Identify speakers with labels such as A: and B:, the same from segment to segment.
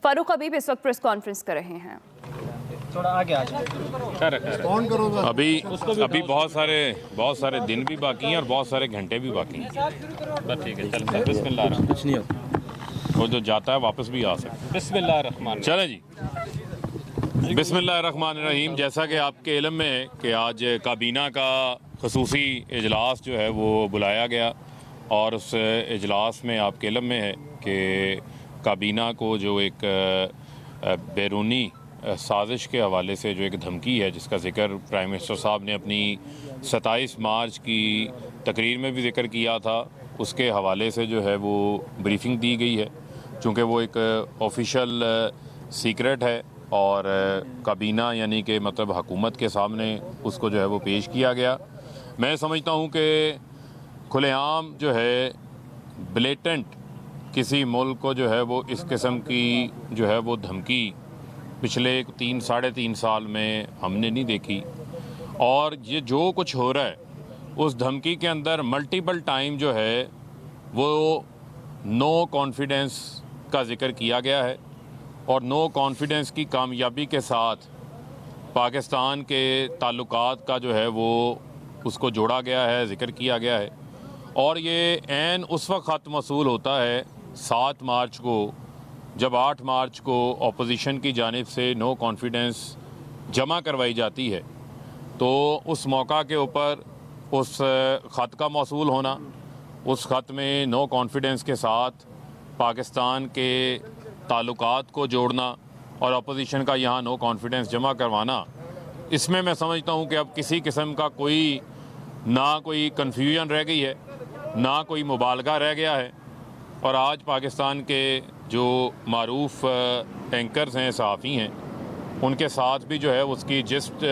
A: फारूक हबीब इस वक्त press conference कर रहे हैं।
B: थोड़ा आगे आ जाए।
C: अभी बहुत सारे दिन भी बाकी हैं और बहुत सारे घंटे भी बाकी हैं। बस ठीक है, चल बिस्मिल्लाह। कुछ नहीं होता, वो जो जाता है वापस भी आ सकता है। बिस्मिल्लाह रहमान। चलें जी, बिस्मिल्लाह रहमान रहीम। जैसा कि आपके इल्म में है कि आज काबीना का खसूसी इजलास जो है वो बुलाया गया और उस इजलास में आपके इल्म में है कि काबीना को जो एक बैरूनी साजिश के हवाले से जो एक धमकी है जिसका ज़िक्र प्राइम मिनिस्टर साहब ने अपनी 27 मार्च की तकरीर में भी ज़िक्र किया था, उसके हवाले से जो है वो ब्रीफिंग दी गई है। चूँकि वो एक ऑफिशियल सीक्रेट है और काबीना यानी कि मतलब हुकूमत के सामने उसको जो है वो पेश किया गया। मैं समझता हूँ कि खुलेआम जो है ब्लेटेंट किसी मुल्क को जो है वो इस किस्म की जो है वो धमकी पिछले 3-3.5 साल में हमने नहीं देखी। और ये जो कुछ हो रहा है उस धमकी के अंदर मल्टीपल टाइम जो है वो नो कॉन्फिडेंस का ज़िक्र किया गया है और नो कॉन्फिडेंस की कामयाबी के साथ पाकिस्तान के ताल्लुकात का जो है वो उसको जोड़ा गया है, ज़िक्र किया गया है। और ये ऐन उस वक्त ख़त मसूल होता है 7 मार्च को, जब 8 मार्च को अपोजिशन की जानिब से नो कॉन्फिडेंस जमा करवाई जाती है, तो उस मौका के ऊपर उस ख़त का मौसूल होना, उस ख़त में नो कॉन्फिडेंस के साथ पाकिस्तान के ताल्लुकात को जोड़ना और अपोजिशन का यहाँ नो कॉन्फिडेंस जमा करवाना, इसमें मैं समझता हूँ कि अब किसी किस्म का ना कोई कन्फ्यूजन रह गई है, ना कोई मुबालगा रह गया है। और आज पाकिस्तान के जो मारूफ़ एंकर्स हैं, सहाफ़ी हैं, उनके साथ भी जो है उसकी जिस्ट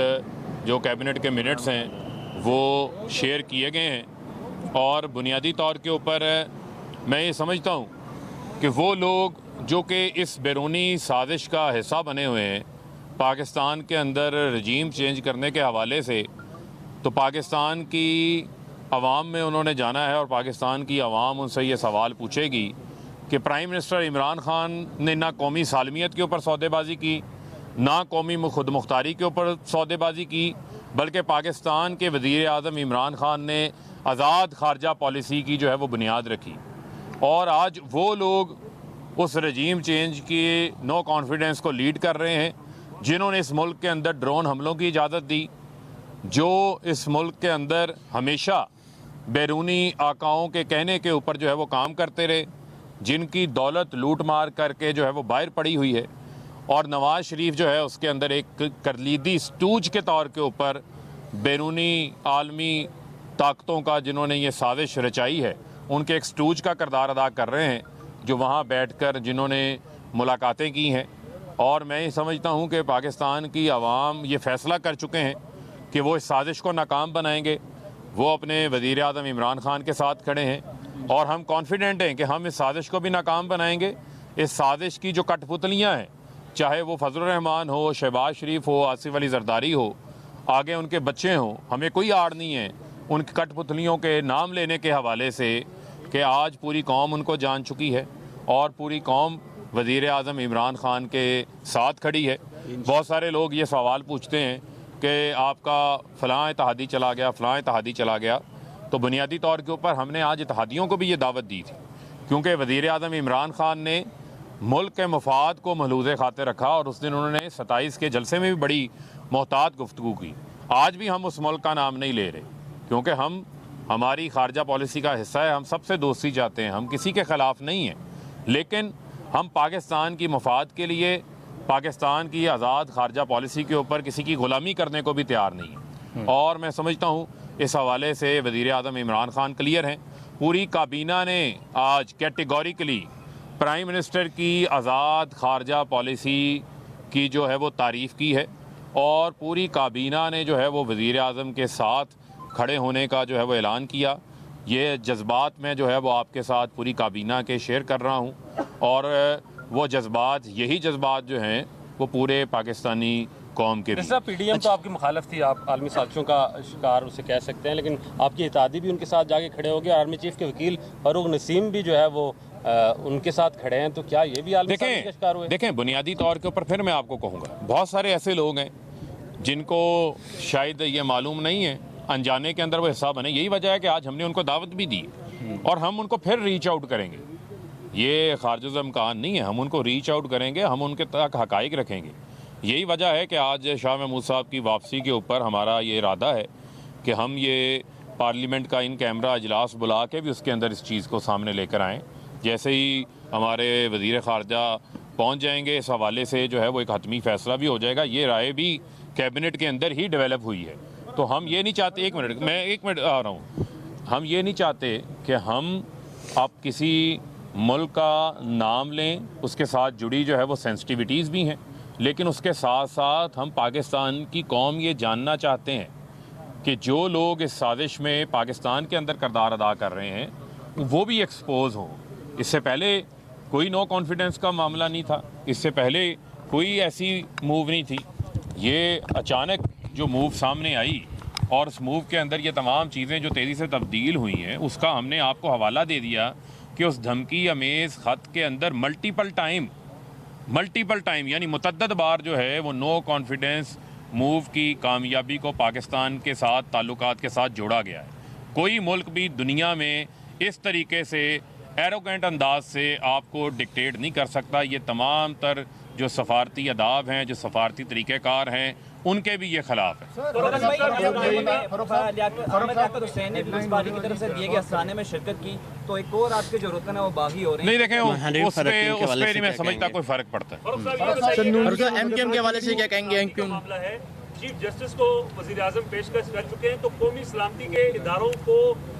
C: जो कैबिनेट के मिनट्स हैं वो शेयर किए गए हैं। और बुनियादी तौर के ऊपर मैं ये समझता हूँ कि वो लोग जो कि इस बैरूनी साजिश का हिस्सा बने हुए हैं पाकिस्तान के अंदर रजीम चेंज करने के हवाले से, तो पाकिस्तान की अवाम में उन्होंने जाना है और पाकिस्तान की अवाम उनसे ये सवाल पूछेगी कि प्राइम मिनिस्टर इमरान खान ने ना कौमी सालमियत के ऊपर सौदेबाजी की, ना कौमी खुद मुख्तारी के ऊपर सौदेबाजी की, बल्कि पाकिस्तान के वज़ीर आज़म इमरान खान ने आज़ाद खारजा पॉलिसी की जो है वो बुनियाद रखी। और आज वो लोग उस रजीम चेंज के नो कॉन्फिडेंस को लीड कर रहे हैं, जिन्होंने इस मुल्क के अंदर ड्रोन हमलों की इजाज़त दी, जो इस मुल्क के अंदर हमेशा बैरूनी आकाओं के कहने के ऊपर जो है वो काम करते रहे, जिनकी दौलत लूट मार करके जो है वो बाहर पड़ी हुई है। और नवाज़ शरीफ जो है उसके अंदर एक कलीदी स्टूज के तौर के ऊपर बैरूनी आलमी ताकतों का जिन्होंने ये साजिश रचाई है, उनके एक स्टूज का किरदार अदा कर रहे हैं, जो वहाँ बैठकर जिन्होंने मुलाकातें की हैं। और मैं ये समझता हूँ कि पाकिस्तान की आवाम ये फ़ैसला कर चुके हैं कि वो इस साजिश को नाकाम बनाएंगे। वो अपने वज़ीर आज़म इमरान खान के साथ खड़े हैं और हम कॉन्फिडेंट हैं कि हम इस साजिश को भी नाकाम बनाएंगे। इस साजिश की जो कठपुतलियाँ हैं, चाहे वो फजलुर रहमान हो, शहबाज शरीफ हो, आसिफ अली जरदारी हो, आगे उनके बच्चे हों, हमें कोई आड़ नहीं है उनकी कठपुतलियों के नाम लेने के हवाले से कि आज पूरी कौम उनको जान चुकी है और पूरी कौम वज़ीर आज़म इमरान खान के साथ खड़ी है। बहुत सारे लोग ये सवाल पूछते हैं कि आपका फ़लाँ इत्तेहादी चला गया, फ़लाँ इत्तेहादी चला गया। तो बुनियादी तौर के ऊपर हमने आज इत्तेहादियों को भी ये दावत दी थी, क्योंकि वज़ीर आज़म इमरान खान ने मुल्क के मफाद को महलूज़े खातिर रखा और उस दिन उन्होंने 27 के जलसे में भी बड़ी मोहतात गुफ्तगू की। आज भी हम उस मुल्क का नाम नहीं ले रहे, क्योंकि हमारी खारजा पॉलिसी का हिस्सा है, हम सबसे दोस्ती चाहते हैं, हम किसी के ख़िलाफ़ नहीं हैं, लेकिन हम पाकिस्तान की मफाद के लिए पाकिस्तान की आज़ाद खारजा पॉलिसी के ऊपर किसी की ग़ुलामी करने को भी तैयार नहीं है। और मैं समझता हूँ इस हवाले से वज़ीर आज़म इमरान खान क्लियर हैं। पूरी काबीना ने आज कैटेगोरिकली प्राइम मिनिस्टर की आज़ाद खारजा पॉलिसी की जो है वो तारीफ़ की है और पूरी काबीना ने जो है वो वज़ीर आज़म के साथ खड़े होने का जो है वो ऐलान किया। ये जज्बात मैं जो है वो आपके साथ पूरी काबीना के शेयर कर रहा हूँ और वो जज्बात, यही जज्बात जो हैं वो पूरे पाकिस्तानी कौम के लिए।
D: पीडीएम तो आपकी मुखालफ थी, आप आलमी साजिशों का शिकार उसे कह सकते हैं, लेकिन आपकी इत्तेहादी भी उनके साथ जाके खड़े हो गए। आर्मी चीफ के वकील फारूक नसीम भी जो है वो उनके साथ खड़े हैं, तो क्या ये भी आलमी साजिश का शिकार हुए?
C: देखें, बुनियादी तौर के ऊपर फिर मैं आपको कहूँगा, बहुत सारे ऐसे लोग हैं जिनको शायद ये मालूम नहीं है, अनजाने के अंदर वो हिस्सा बने। यही वजह है कि आज हमने उनको दावत भी दी और हम उनको फिर रीच आउट करेंगे। ये खारिज इम्कान नहीं है, हम उनको रीच आउट करेंगे, हम उनके तक हकाइक रखेंगे। यही वजह है कि आज शाह महमूद साहब की वापसी के ऊपर हमारा ये इरादा है कि हम ये पार्लियामेंट का इन कैमरा इजलास बुला के भी उसके अंदर इस चीज़ को सामने लेकर आएँ। जैसे ही हमारे वज़ीर ख़ारजा पहुँच जाएंगे, इस हवाले से जो है वो एक हतमी फ़ैसला भी हो जाएगा। ये राय भी कैबिनेट के अंदर ही डेवलप हुई है। तो हम ये नहीं चाहते, एक मिनट आ रहा हूँ, हम ये नहीं चाहते कि हम अब किसी मुल्क का नाम लें, उसके साथ जुड़ी जो है वो सेंसिटिविटीज़ भी हैं, लेकिन उसके साथ साथ हम पाकिस्तान की कौम ये जानना चाहते हैं कि जो लोग इस साजिश में पाकिस्तान के अंदर किरदार अदा कर रहे हैं वो भी एक्सपोज हों। इससे पहले कोई नो कॉन्फिडेंस का मामला नहीं था, इससे पहले कोई ऐसी मूव नहीं थी। ये अचानक जो मूव सामने आई और उस मूव के अंदर ये तमाम चीज़ें जो तेज़ी से तब्दील हुई हैं, उसका हमने आपको हवाला दे दिया कि उस धमकी अमेज़ ख़त के अंदर मल्टीपल टाइम यानी मुतअद्दद बार जो है वो नो कॉन्फिडेंस मूव की कामयाबी को पाकिस्तान के साथ ताल्लुकात के साथ जोड़ा गया है। कोई मुल्क भी दुनिया में इस तरीके से एरोगेंट अंदाज से आपको डिक्टेट नहीं कर सकता। ये तमाम तर जो सफारती अदाब हैं, जो सफारती तरीक़ेकार हैं, उनके भी ये खिलाफ है।
B: की तरफ से दिए गए अफसाने में शिरकत की तो एक और आपके जो रुकन है वो बागी हो रहे हैं।
C: नहीं देखें, उस पे नहीं मैं समझता कोई फर्क पड़ता है।
E: एमकेएम के हवाले से क्या कहेंगे? एमकेएम
F: मामला है, चीफ जस्टिस को वज़ीर आज़म पेशकश कर चुके हैं, तो कौमी सलामती के इदारों को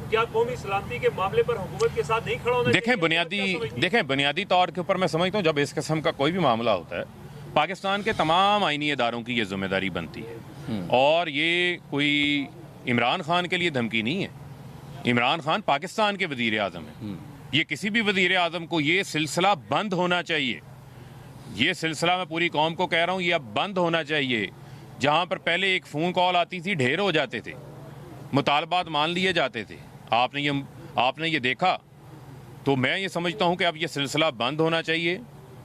F: क्या कौमी सलामती के मामले पर हुकूमत के साथ नहीं खड़ा होना?
C: देखें, बुनियादी तौर के ऊपर मैं समझता हूँ जब इस किस्म का कोई भी मामला होता है, पाकिस्तान के तमाम आईनी इदारों की ये जिम्मेदारी बनती है। और ये कोई इमरान खान के लिए धमकी नहीं है। इमरान खान पाकिस्तान के वज़ीर आज़म है। ये किसी भी वज़ीर आज़म को ये सिलसिला बंद होना चाहिए। ये सिलसिला मैं पूरी कौम को कह रहा हूँ, ये अब बंद होना चाहिए। जहाँ पर पहले एक फ़ोन कॉल आती थी, ढेर हो जाते थे, मुतालबात मान लिए जाते थे। आपने ये देखा, तो मैं ये समझता हूँ कि अब ये सिलसिला बंद होना चाहिए।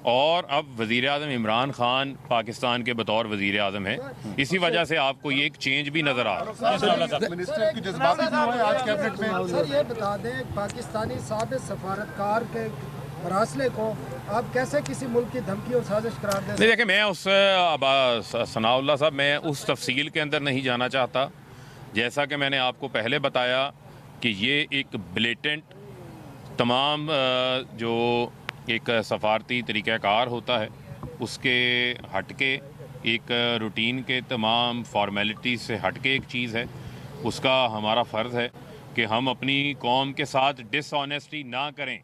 C: और अब वज़ीर आज़म इमरान खान पाकिस्तान के बतौर वज़ीर आज़म है, इसी वजह से आपको ये एक चेंज भी नज़र आ रहा है।
G: मिनिस्टर की जज्बाती व्यू है आज कैबिनेट में।
H: सर ये बता दें, पाकिस्तानी साबिक़ सफारतकार के मरासले को आप कैसे किसी मुल्क की धमकी और साजिश करार दें?
C: नहीं, देखिए, मैं सनाउल्लाह साहब, मैं उस तफसील के अंदर नहीं जाना चाहता। जैसा कि मैंने आपको पहले बताया कि ये एक ब्लेटेंट तमाम जो एक सफारती तरीक़ाकार होता है उसके हटके, एक रूटीन के तमाम फॉर्मेलिटीज़ से हटके एक चीज़ है। उसका हमारा फ़र्ज़ है कि हम अपनी कौम के साथ डिसऑनेस्टी ना करें।